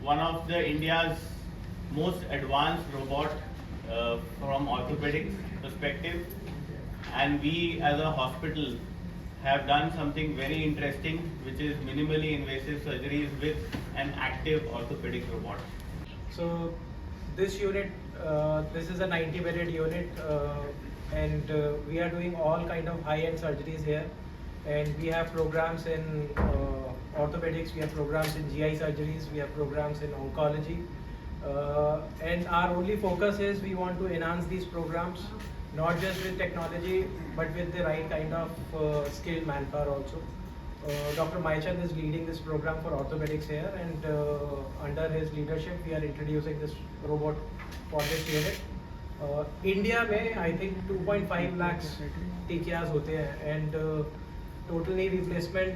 one of the India's most advanced robot from orthopedic perspective, and we as a hospital have done something very interesting, which is minimally invasive surgeries with an active orthopedic robot. So this unit, this is a 90-bedded unit, and we are doing all kind of high-end surgeries here. And we have programs in orthopedics, we have programs in GI surgeries, we have programs in oncology. And our only focus is we want to enhance these programs, not just with technology, but with the right kind of skilled manpower also. Dr. Maichand is leading this program for orthopedics here, and under his leadership, we are introducing this robot for this unit. India में I think 2.5 lakhs TKRs होते हैं, and total knee replacement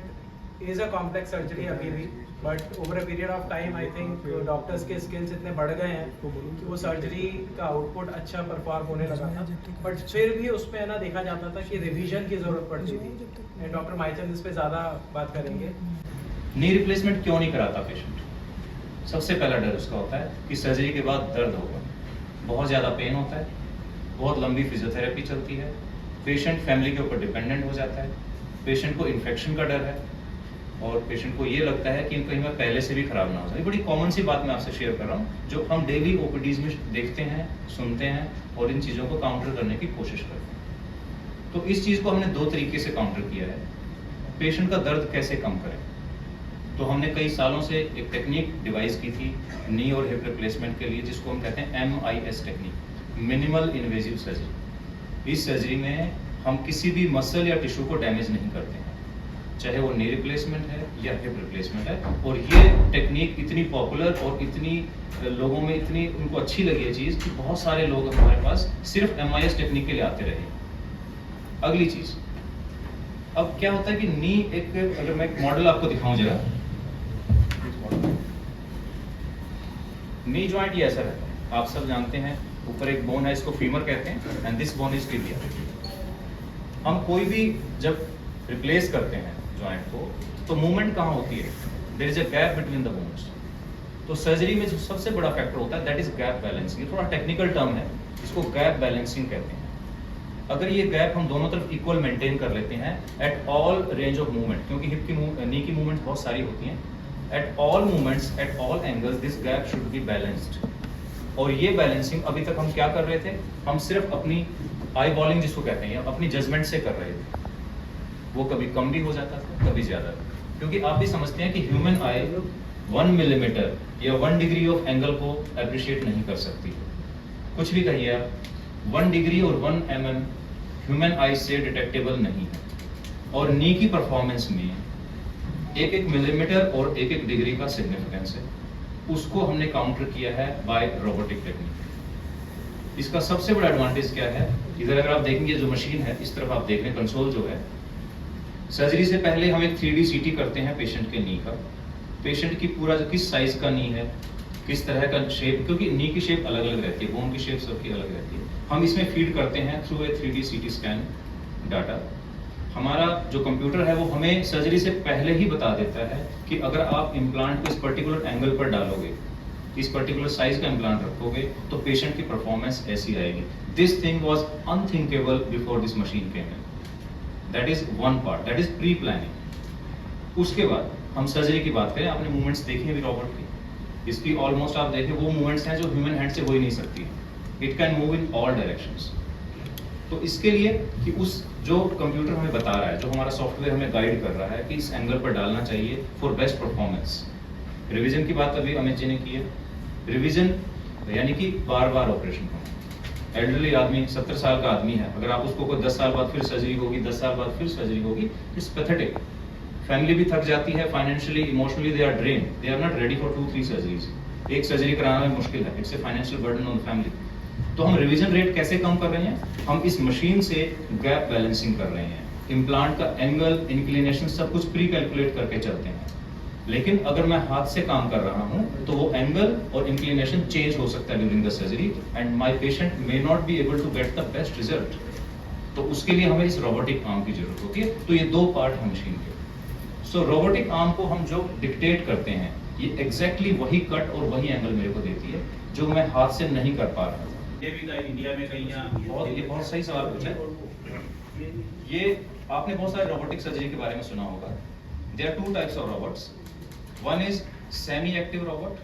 is a complex surgery अभी भी, but over a period of time I think doctors के skills इतने बढ़ गए हैं कि वो surgery का output अच्छा perform होने लगा था, but फिर भी उसमें ना देखा जाता था कि revision की ज़रूरत पड़ती थी, and डॉक्टर माइचंद इस पे ज़्यादा बात करेंगे। नी रिप्लेसमेंट क्यों नहीं कराता पेशेंट? सबसे पहला डर उसका होता है कि सर्जरी के बाद दर्द होगा, बहुत ज़्यादा पेन होता है, बहुत लंबी फिजियोथेरेपी चलती है, पेशेंट फैमिली के ऊपर डिपेंडेंट हो जाता है, पेशेंट को इन्फेक्शन का डर है, और पेशेंट को ये लगता है कि कहीं मैं पहले से भी खराब ना हो जाए। बड़ी कॉमन सी बात मैं आपसे शेयर कर रहा हूँ, जो हम डेली ओपीडीज में देखते हैं, सुनते हैं, और इन चीज़ों को काउंटर करने की कोशिश करते हैं। तो इस चीज़ को हमने दो तरीके से काउंटर किया है। पेशेंट का दर्द कैसे कम करें? तो हमने कई सालों से एक टेक्निक डिवाइस की थी नी और हिप रिप्लेसमेंट के लिए, जिसको हम कहते हैं MIS technique, minimal invasive surgery. इस सर्जरी में हम किसी भी मसल या टिश्यू को डैमेज नहीं करते हैं, चाहे वो नी रिप्लेसमेंट है या हिप रिप्लेसमेंट है। और ये टेक्निक इतनी पॉपुलर और इतनी लोगों में इतनी उनको अच्छी लगी है चीज़ कि बहुत सारे लोग हमारे पास सिर्फ MIS टेक्निक के लिए आते रहे। अगली चीज़, अब क्या होता है कि नी एक, अगर मैं एक मॉडल आपको दिखाऊं जरा, नी जॉइंट ये ऐसा रहता है, आप सब जानते हैं, ऊपर एक बोन है, इसको फीमर कहते हैं, and this bone is tibia. हम कोई भी जब रिप्लेस करते हैं जॉइंट को, तो मूवमेंट कहाँ होती है? There is a gap between the bones. तो सर्जरी में जो सबसे बड़ा फैक्टर होता है दैट इज गैप बैलेंसिंग। थोड़ा टेक्निकल टर्म है, इसको गैप बैलेंसिंग कहते हैं। अगर ये गैप हम दोनों तरफ इक्वल मेंटेन कर लेते हैं at all range of movement, क्योंकि हिप की नी की मूवमेंट बहुत सारी होती हैं, at all movements at all angles this gap should be balanced. और ये बैलेंसिंग अभी तक हम क्या कर रहे थे? हम सिर्फ अपनी आई बॉलिंग जिसको कहते हैं, अपनी जजमेंट से कर रहे थे। वो कभी कम भी हो जाता था, कभी ज्यादा, क्योंकि आप भी समझते हैं कि ह्यूमन आई 1 मिलीमीटर या 1 डिग्री ऑफ एंगल को अप्रिशिएट नहीं कर सकती। कुछ भी कहिए आप, 1 डिग्री और 1 mm ह्यूमन आई से डिटेक्टेबल नहीं है। और नी की परफॉर्मेंस में 1-1 मिलीमीटर और 1-1 डिग्री का सिग्निफिकेंस है, उसको हमने काउंटर किया है बाय रोबोटिक टेक्निक। इसका सबसे बड़ा एडवांटेज क्या है? इधर अगर आप देखेंगे जो मशीन है, इस तरफ आप देख रहे हैं कंसोल जो है, सर्जरी से पहले हम एक 3D CT करते हैं पेशेंट के नी का, पेशेंट की पूरा जो किस साइज का नी है, किस तरह का शेप, क्योंकि नी की शेप अलग अलग रहती है, बोन की शेप सबकी अलग रहती है, हम इसमें फीड करते हैं through a 3D CT scan data. हमारा जो कंप्यूटर है वो हमें सर्जरी से पहले ही बता देता है कि अगर आप इम्प्लांट को इस पर्टिकुलर एंगल पर डालोगे, इस पर्टिकुलर साइज का इम्प्लांट रखोगे, तो पेशेंट की परफॉर्मेंस ऐसी आएगी। This thing was unthinkable before this machine came in. That is one part, that is pre planning. उसके बाद हम सर्जरी की बात करें, आपने मूवमेंट्स देखे हैं रोबोट की, इसकी ऑलमोस्ट आप देखें वो मूवमेंट्स हैं जो ह्यूमन हैंड से हो ही नहीं सकती। It can move in all directions. तो इसके लिए कि उस जो कंप्यूटर हमें बता रहा है, जो हमारा सॉफ्टवेयर हमें गाइड कर रहा है कि इस एंगल पर डालना चाहिए फॉर बेस्ट परफॉर्मेंस। रिवीजन की बात अभी अमित जी ने की है। रिवीजन यानी कि बार बार ऑपरेशन होना। एल्डरली आदमी 70 साल का आदमी है, अगर आप उसको कोई 10 साल बाद फिर सर्जरी होगी, 10 साल बाद फिर सर्जरी होगी, इट्स पैथेटिक। फैमिली भी थक जाती है, financially emotionally they are drain, they are not ready for 2-3 surgeries. एक सर्जरी कराना भी मुश्किल है, it's a financial burden on the family. तो हम रिवीजन रेट कैसे कम कर रहे हैं? हम इस मशीन से गैप बैलेंसिंग कर रहे हैं। इम्प्लांट का एंगल, इंक्लिनेशन सब कुछ प्री कैलकुलेट करके चलते हैं। लेकिन अगर मैं हाथ से काम कर रहा हूं तो वो एंगल और इंक्लिनेशन चेंज हो सकता है during the surgery, and my patient may not be able to get the best result. तो उसके लिए हमें इस रोबोटिक आर्म की जरूरत होती है। तो ये दो पार्ट है मशीन के। सो रोबोटिक आर्म को हम जो डिक्टेट करते हैं ये एग्जैक्टली वही कट और वही एंगल मेरे को देती है जो मैं हाथ से नहीं कर पा रहा था। ये भी कहीं इंडिया में कहीं ये बहुत सही सवाल पूछा है। ये आपने बहुत सारे रोबोटिक सर्जरी के बारे में सुना होगा। There are two types of robots, one is semi active robot,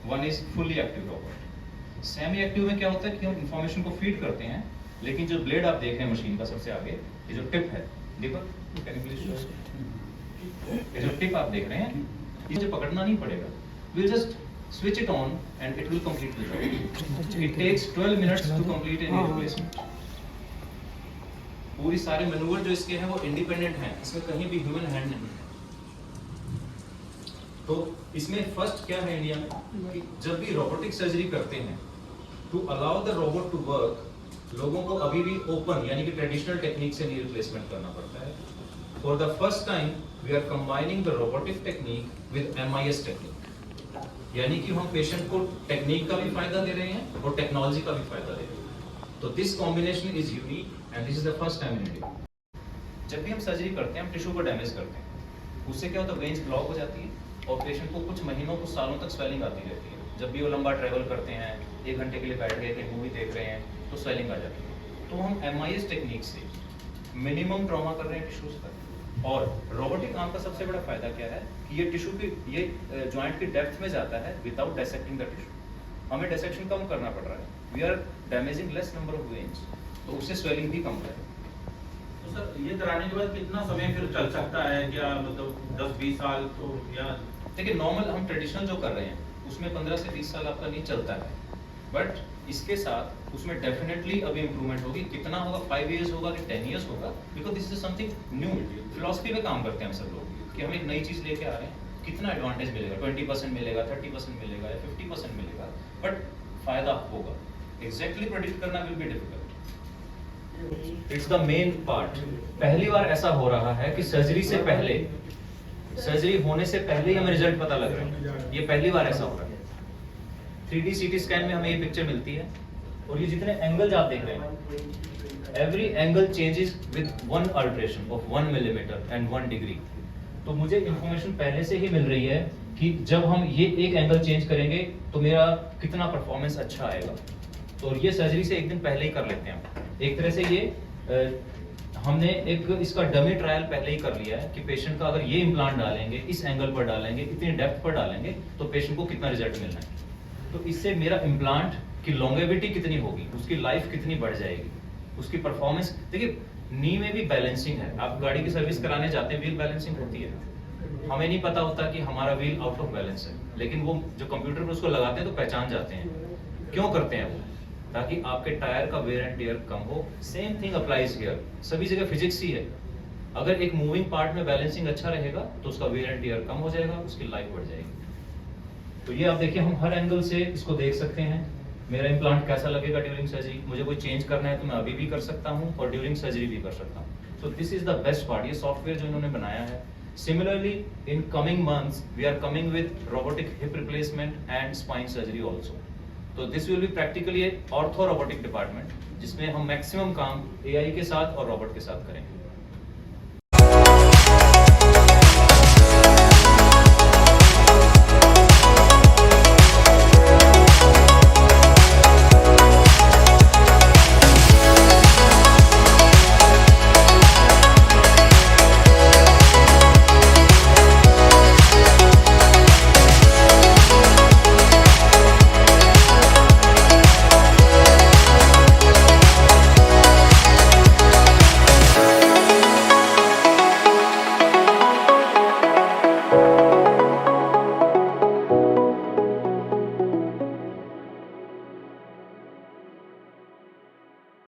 one is fully active robot. Semi active में क्या होता है कि हम इंफॉर्मेशन को फीड करते हैं, लेकिन जो ब्लेड आप देख रहे हैं मशीन का सबसे आगे, ये जो टिप है, देखो कैन यू प्लीज शो, ये जो टिप आप देख रहे हैं, इसे पकड़ना नहीं पड़ेगा, we'll just switch it on and it will complete the job. It takes 12 minutes to complete any replacement. पूरी सारे मैनूवर जो इसके हैं वो इंडिपेंडेंट हैं, इसमें कहीं भी ह्यूमन हैंड नहीं है। तो इसमें फर्स्ट क्या है इंडिया में कि जब भी रोबोटिक सर्जरी करते हैं, to allow the robot to work, लोगों को अभी भी ओपन यानी कि ट्रेडिशनल टेक्निक से नहीं रिप्लेसमेंट करना पड़ता है। For the first time we are combining the robotic technique with MIS technique, यानी कि हम पेशेंट को टेक्निक का भी फायदा दे रहे हैं और टेक्नोलॉजी का भी फायदा दे रहे हैं। तो this combination is unique and this is the first time in India. जब भी हम सर्जरी करते हैं, हम टिश्यू को डैमेज करते हैं, उससे क्या होता है, वेन्स ब्लॉक हो जाती है और पेशेंट को कुछ महीनों कुछ सालों तक स्वेलिंग आती रहती है। जब भी वो लंबा ट्रैवल करते हैं, 1 घंटे के लिए बैठ गए, कहीं मूवी देख रहे हैं, तो स्वेलिंग आ जाती है। तो हम MIS टेक्निक से मिनिमम ट्रॉमा कर रहे हैं टिश्यूज पर। और रोबोटिक आर्म का सबसे बड़ा फायदा क्या है कि ये टिश्यू की, ये जॉइंट की डेप्थ में जाता है विदाउट डायसेक्टिंग द टिश्यू। हमें डायसेक्शन कम करना पड़ रहा है, we are damaging less number of veins, तो उससे स्वेलिंग भी कम है। तो सर ये कराने के बाद कितना समय फिर चल सकता है, क्या मतलब 10-20 साल तो, या देखिए नॉर्मल हम ट्रेडिशनल जो कर रहे हैं उसमें 15 से 20 साल आपका नहीं चलता है, बट इसके साथ उसमें डेफिनेटली अभी इंप्रूवमेंट होगी। कितना होगा, 5 years होगा कि 10 years होगा, because this is something new. Philosophy पे काम करते हैं हम सब लोग कि हम एक नई चीज लेके आ रहे हैं, कितना एडवांटेज मिलेगा, 20% मिलेगा, 30% मिलेगा या 50% मिलेगा, बट फायदा होगा। एग्जैक्टली प्रेडिक्ट करना will be difficult. It's the main part. पहली बार ऐसा हो रहा है कि सर्जरी से पहले, सर्जरी होने से पहले ही हमें रिजल्ट पता लग रहा है, ये पहली बार ऐसा हो रहा है। 3D CT स्कैन में हमें ये पिक्चर मिलती है और ये जितने एंगल्स आप देख रहे हैं, every angle changes with 1 alteration of 1 millimeter and 1 degree। तो मुझे इंफॉर्मेशन पहले से ही मिल रही है कि जब हम ये एक एंगल चेंज करेंगे तो मेरा कितना परफॉर्मेंस अच्छा आएगा। तो ये सर्जरी से एक दिन पहले ही कर लेते हैं। एक तरह से ये हमने एक इसका डमी ट्रायल पहले ही कर लिया है कि पेशेंट का अगर ये इम्प्लांट डालेंगे, इस एंगल पर डालेंगे, इतनी डेप्थ पर डालेंगे, तो पेशेंट को कितना रिजल्ट मिलना है। तो इससे मेरा इम्प्लांट की लॉन्गेविटी कितनी होगी, उसकी लाइफ कितनी बढ़ जाएगी, उसकी परफॉर्मेंस। देखिए नी में भी बैलेंसिंग है। आप गाड़ी की सर्विस कराने जाते हैं, व्हील बैलेंसिंग होती है, हमें नहीं पता होता कि हमारा व्हील आउट ऑफ बैलेंस है, लेकिन वो जो कंप्यूटर पर उसको लगाते हैं तो पहचान जाते हैं। क्यों करते हैं वो? ताकि आपके टायर का वेयर एंड टियर कम हो। सेम थिंग अप्लाइज हियर, सभी जगह फिजिक्स ही है। अगर एक मूविंग पार्ट में बैलेंसिंग अच्छा रहेगा तो उसका वेयर एंड टियर कम हो जाएगा, उसकी लाइफ बढ़ जाएगी। तो ये आप देखिए, हम हर एंगल से इसको देख सकते हैं। मेरा इम्प्लांट कैसा लगेगा ड्यूरिंग सर्जरी, मुझे कोई चेंज करना है तो मैं अभी भी कर सकता हूँ और ड्यूरिंग सर्जरी भी कर सकता हूँ। So this is the best part, ये सॉफ्टवेयर जो इन्होंने बनाया है। Similarly in coming months we are coming with robotic hip replacement and spine surgery also. तो this will be practically ortho robotic department, जिसमें हम मैक्सिमम काम AI के साथ और रोबोट के साथ करेंगे।